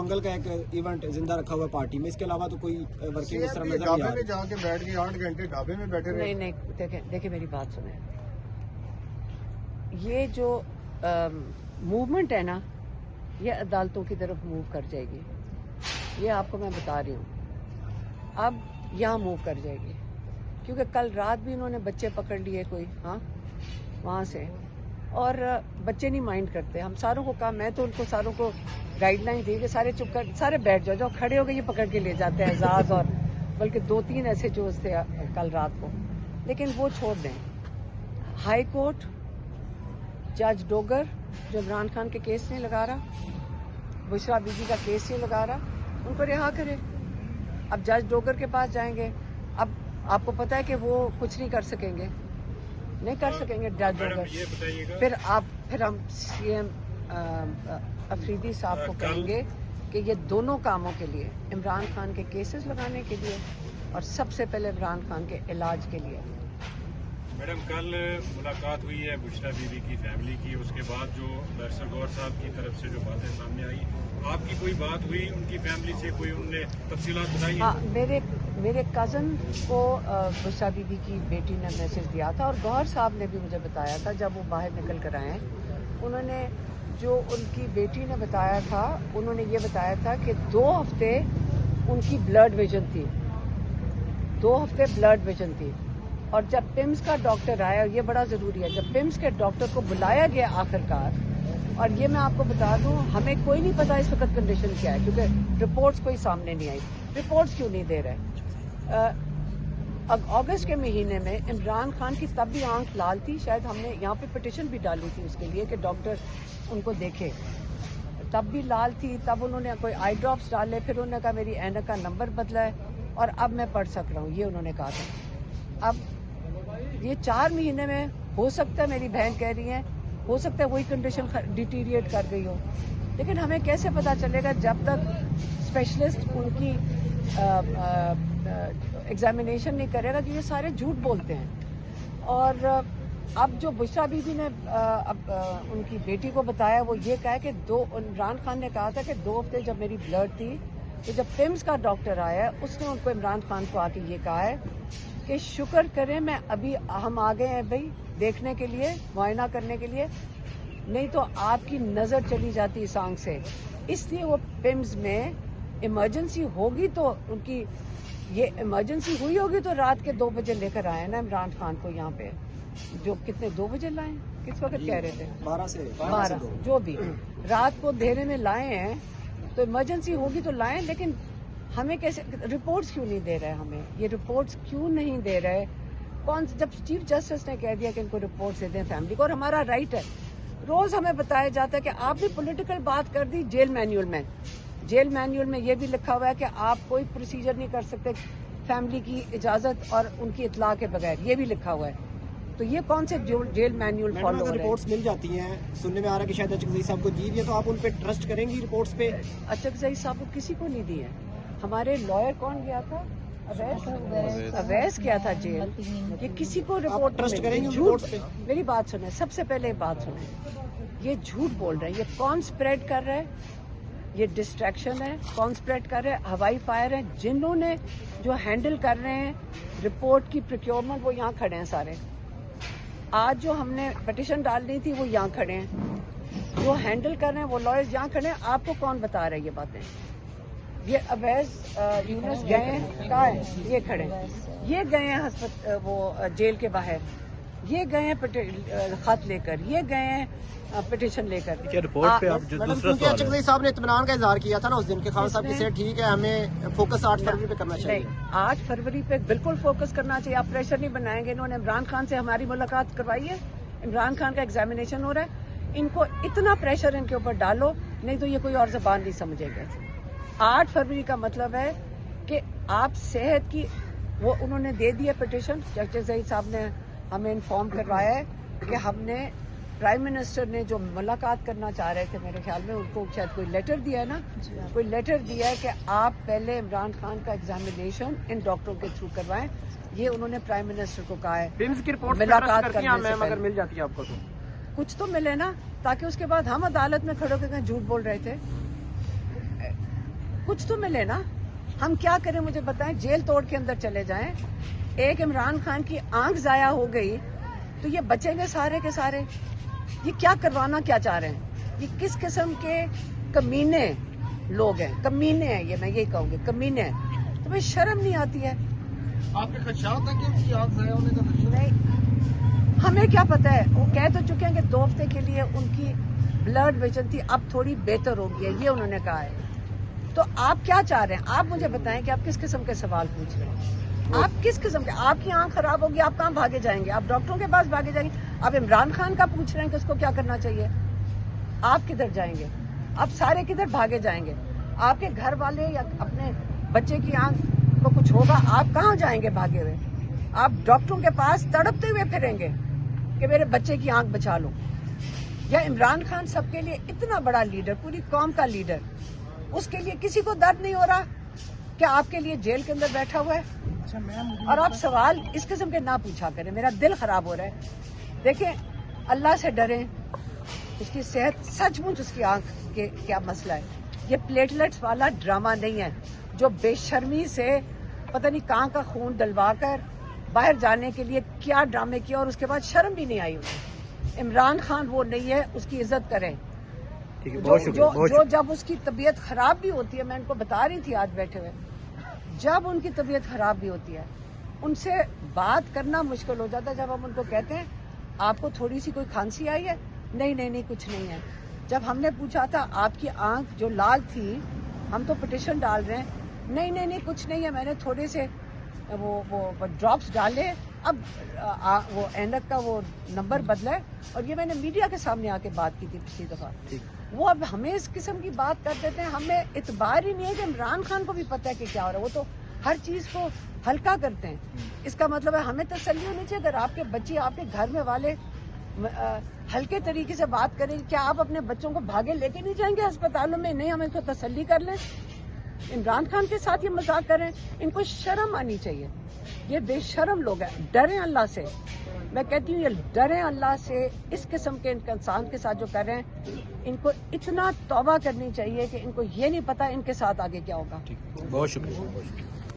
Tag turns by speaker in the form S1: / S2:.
S1: पंगल का एक इवेंट जिंदा रखा हुआ है पार्टी में, इसके अलावा तो कोई वर्किंग इस तरह नजर नहीं आ रही।
S2: जाके बैठ गए 8 घंटे ढाबे में बैठे रहे।
S3: नहीं देखिए मेरी बात सुने, ये जो मूवमेंट है ना, ये अदालतों की तरफ मूव कर जाएगी, ये आपको मैं बता रही हूँ। अब यहाँ मूव कर जाएगी, क्योंकि कल रात भी इन्होंने बच्चे पकड़ लिए कोई, हाँ वहाँ से, और बच्चे नहीं माइंड करते। हम सारों को कहा, मैं तो उनको सारों को गाइडलाइन दी कि सारे चुप कर, सारे बैठ जाओ, खड़े हो गए ये पकड़ के ले जाते हैं एजाज, और बल्कि 2-3 ऐसे जो थे कल रात को, लेकिन वो छोड़ दें। हाई कोर्ट जज डोगर जो इमरान खान के केस नहीं लगा रहा, बुशरा बीबी का केस नहीं लगा रहा, उनको रिहा करे। अब जज डोगर के पास जाएंगे, अब आपको पता है कि वो कुछ नहीं कर सकेंगे, नहीं कर सकेंगे जज डोगर। फिर हम सीएम अफरीदी साहब को कहेंगे कि ये दोनों कामों के लिए, इमरान खान के केसेस लगाने के लिए और सबसे पहले इमरान खान के इलाज के लिए।
S4: मैडम, कल मुलाकात हुई है बुशरा बीबी की फैमिली की, उसके बाद जो बैरिस्टर गौहर साहब की तरफ से जो बातें सामने आई, आपकी कोई बात हुई उनकी फैमिली से, कोई उनने तफसीलात बताई?
S3: हाँ, मेरे कज़न को बुशरा बीबी की बेटी ने मैसेज दिया था, और गौहर साहब ने भी मुझे बताया था जब वो बाहर निकल कर आए। उन्होंने जो उनकी बेटी ने बताया था, उन्होंने ये बताया था कि 2 हफ्ते उनकी ब्लड विजन थी, 2 हफ्ते ब्लड विजन थी। और जब पिम्स का डॉक्टर आया, ये बड़ा ज़रूरी है, जब पिम्स के डॉक्टर को बुलाया गया आखिरकार, और ये मैं आपको बता दूं, हमें कोई नहीं पता इस वक्त कंडीशन क्या है, क्योंकि रिपोर्ट्स कोई सामने नहीं आई। रिपोर्ट्स क्यों नहीं दे रहे? अगस्त के महीने में इमरान खान की तब भी आंख लाल थी, शायद हमने यहाँ पे पिटिशन भी डाली थी उसके लिए कि डॉक्टर उनको देखे, तब भी लाल थी, तब उन्होंने कोई आई ड्रॉप्स डाले, फिर उन्होंने कहा मेरी ऐनक का नंबर बदला है और अब मैं पढ़ सक रहा हूँ, ये उन्होंने कहा था। अब ये 4 महीने में हो सकता है, मेरी बहन कह रही है, हो सकता है वही कंडीशन डिटीरिएट कर गई हो, लेकिन हमें कैसे पता चलेगा जब तक स्पेशलिस्ट उनकी एग्जामिनेशन नहीं करेगा, कि ये सारे झूठ बोलते हैं। और अब जो बुशरा बीबी ने उनकी बेटी को बताया, वो ये कहा कि इमरान खान ने कहा था कि 2 हफ्ते जब मेरी ब्लड थी, तो जब पिम्स का डॉक्टर आया उसने उनको, इमरान खान को आके ये कहा है कि शुक्र करें मैं अभी हम आ गए हैं भाई देखने के लिए, मुआयना करने के लिए, नहीं तो आपकी नज़र चली जाती इस आंख से। इसलिए वो पिम्स में इमरजेंसी होगी, तो उनकी ये इमरजेंसी हुई होगी तो रात के 2 बजे लेकर आए ना इमरान खान को यहाँ पे, जो कितने 2 बजे लाए, किस वक्त कह रहे थे?
S1: 12 से
S3: 12, जो भी रात को अंधेरे में लाए हैं, तो इमरजेंसी होगी तो लाएं, लेकिन हमें कैसे रिपोर्ट्स क्यों नहीं दे रहे? हमें ये रिपोर्ट्स क्यों नहीं दे रहे? जब चीफ जस्टिस ने कह दिया कि इनको रिपोर्ट्स दे दें फैमिली को, और हमारा राइट है, रोज हमें बताया जाता है कि आपने पॉलिटिकल बात कर दी। जेल मैनुअल में ये भी लिखा हुआ है कि आप कोई प्रोसीजर नहीं कर सकते फैमिली की इजाजत और उनकी इतला के बगैर, ये भी लिखा हुआ है। तो ये कौन से जेल मैनुअल फॉलो हो रहे हैं?
S1: रिपोर्ट्स मिल जाती हैं, सुनने में आ रहा है कि शायद अचकज़ई साहब को दी है, तो आप उन पे ट्रस्ट करेंगी रिपोर्ट्स पे?
S3: अचकज़ई साहब को किसी को नहीं दी है। हमारे लॉयर कौन गया था? अवैस गया था जेल। ये किसी को रिपोर्ट
S1: ट्रस्ट करेंगे
S3: झूठ? मेरी बात सुने, सबसे पहले बात सुने, ये झूठ बोल रहे हैं। ये कौन स्प्रेड कर रहा है? ये डिस्ट्रैक्शन है। कौन स्प्रेड कर रहे हैं? हवाई फायर है। जिन्होंने जो हैंडल कर रहे हैं रिपोर्ट की प्रोक्योरमेंट, वो यहाँ खड़े हैं सारे। आज जो हमने पिटिशन डालनी थी वो यहाँ खड़े हैं, जो हैंडल कर रहे हैं वो लॉयर्स यहाँ खड़े हैं। आपको कौन बता रहा है ये बातें? ये अवैस यूनुस गए हैं, कहाँ है? ये खड़े, ये गए हैं वो जेल के बाहर, ये गए हैं खत लेकर, ये गए हैं पिटिशन लेकर।
S5: रिपोर्ट पे आप जो दूसरा सवाल
S1: अचकज़ई साहब ने इत्मीनान का इजहार किया था ना उस दिन के, खान साहब की सेहत ठीक है, हमें फोकस 8 फरवरी पे करना चाहिए।
S3: 8 फरवरी पे बिल्कुल फोकस करना चाहिए। आप प्रेशर नहीं बनाएंगे। इन्होंने इमरान खान से हमारी मुलाकात करवाई है, इमरान खान का एग्जामिनेशन हो रहा है, इनको इतना प्रेशर इनके ऊपर डालो, नहीं तो ये कोई और ज़बान नहीं समझेगा। 8 फरवरी का मतलब है कि आप सेहत की, वो उन्होंने दे दिया पिटिशन। अचकज़ई साहब ने हमें इन्फॉर्म करवाया है कि हमने, प्राइम मिनिस्टर ने जो मुलाकात करना चाह रहे थे, मेरे ख्याल में उनको शायद कोई लेटर दिया है ना, कोई लेटर दिया है कि आप पहले इमरान खान का एग्जामिनेशन इन डॉक्टरों के थ्रू करवाएं। ये उन्होंने प्राइम मिनिस्टर को कहा है।
S1: पिम्स की रिपोर्ट
S3: मुलाकात करने से
S1: अगर
S3: पहले
S1: मिल जाती है आपको तो
S3: कुछ तो मिले ना, ताकि उसके बाद हम अदालत में खड़े होकर झूठ बोल रहे थे। کچھ تو ملے نا. ہم کیا کریں مجھے بتائیں, جیل توڑ کے اندر چلے جائیں, ایک عمران خان کی آنکھ ضائع ہو گئی تو یہ بچیں گے سارے کے سارے. یہ کیا کروانا کیا چاہ رہے ہیں؟ یہ کس قسم کے کمینے لوگ ہیں, کمینے ہیں یہ, میں یہی کہوں گی کمینے ہیں. تمہیں شرم نہیں آتی ہے؟
S2: آپ کے خدشات ہیں کہ ان کی آنکھ ضائع ہونے کا خدشہ؟
S3: نہیں, ہمیں کیا پتا ہے. وہ کہہ تو چکے ہیں کہ 2 ہفتے کے لیے ان کی بلڈ ویژن تھی, اب تھوڑی بہتر ہو گئی ہے, یہ انہوں نے کہا ہے. تو آپ کیا چاہ رہے ہیں؟ آپ مجھے بتائیں کہ آپ کس قسم کے سوال پوچھ رہے ہیں. آپ کس قسم کے, آپ کی آنکھ خراب ہوگی, آپ کہاں بھاگے جائیں گے؟ آپ ڈاکٹروں کے پاس بھاگے جائیں گے؟ آپ عمران خان کا پوچھ رہے ہیں کہ اس کو کیا کرنا چاہیے؟ آپ کدھر جائیں گے؟ آپ سارے کدھر بھاگے جائیں گے؟ آپ کے گھر والے یا اپنے بچے کی آنکھ کو کچھ ہوگا, آپ کہاں جائیں گے بھاگے ہوئے؟ آپ ڈاکٹروں کے پاس تڑپتے ہوئے پھریں گے کہ میرے بچے کی آنکھ بچا لو. یا عمران خان سب کے لیے اتنا بڑا لیڈر, پوری قوم کا لیڈر, اس کے لیے کسی کو درد نہیں ہو رہا کہ آپ کے لیے جیل کے اندر بیٹھا ہوا ہے؟ اور آپ سوال اس قسم کے نہ پوچھا کریں, میرا دل خراب ہو رہا ہے. دیکھیں, اللہ سے ڈریں. اس کی صحت سچ مچ, اس کی آنکھ کے کیا مسئلہ ہے. یہ پلیٹلیٹس والا ڈرامہ نہیں ہے جو بے شرمی سے پتہ نہیں کہاں کا خون ڈلوا کر باہر جانے کے لیے کیا ڈرامے کیا, اور اس کے بعد شرم بھی نہیں آئی انہیں. عمران خان وہ نہیں ہے, اس کی عزت کریں. جو جب اس کی طبیعت خراب بھی ہوتی ہے, میں ان کو بتا رہی تھی آج بیٹھے ہوئے, جب ان کی طبیعت خراب بھی ہوتی ہے ان سے بات کرنا مشکل ہو جاتا ہے. جب ہم ان کو کہتے ہیں آپ کو تھوڑی سی کوئی کھانسی آئی ہے, نہیں کچھ نہیں ہے. جب ہم نے پوچھا تھا آپ کی آنکھ جو لال تھی, ہم تو پٹیشن ڈال رہے ہیں, نہیں کچھ نہیں ہے, میں نے تھوڑے سے وہ ڈراپس ڈالے, اب وہ اینک کا وہ نمبر بدلا ہے. اور یہ میں نے میڈیا کے سامنے آ کے بات کی تھی پچھلی دفعہ. وہ اب ہمیں اس قسم کی بات کر دیتے ہیں. ہمیں اعتبار ہی نہیں ہے کہ عمران خان کو بھی پتہ ہے کہ کیا ہو رہا ہے. وہ تو ہر چیز کو ہلکا کرتے ہیں. اس کا مطلب ہے ہمیں تسلی ہونی چاہیے. اگر آپ کے بچے, آپ کے گھر میں والے ہلکے طریقے سے بات کریں, کیا آپ اپنے بچوں کو بھاگے لے کے نہیں جائیں گے ہسپتالوں میں؟ نہیں, ہمیں تو تسلی کر لیں. عمران خان کے ساتھ یہ مذاق کریں, ان کو شرم آنی چاہیے. یہ بے شرم لوگ ہیں. ڈریں اللہ سے, میں کہتی ہوں یہ ڈریں اللہ سے. اس قسم کے انسان کے ساتھ جو کر رہے ہیں, ان کو اتنا توبہ کرنی چاہیے کہ ان کو یہ نہیں پتا ان کے ساتھ آگے کیا ہوگا.
S5: بہت شکریہ.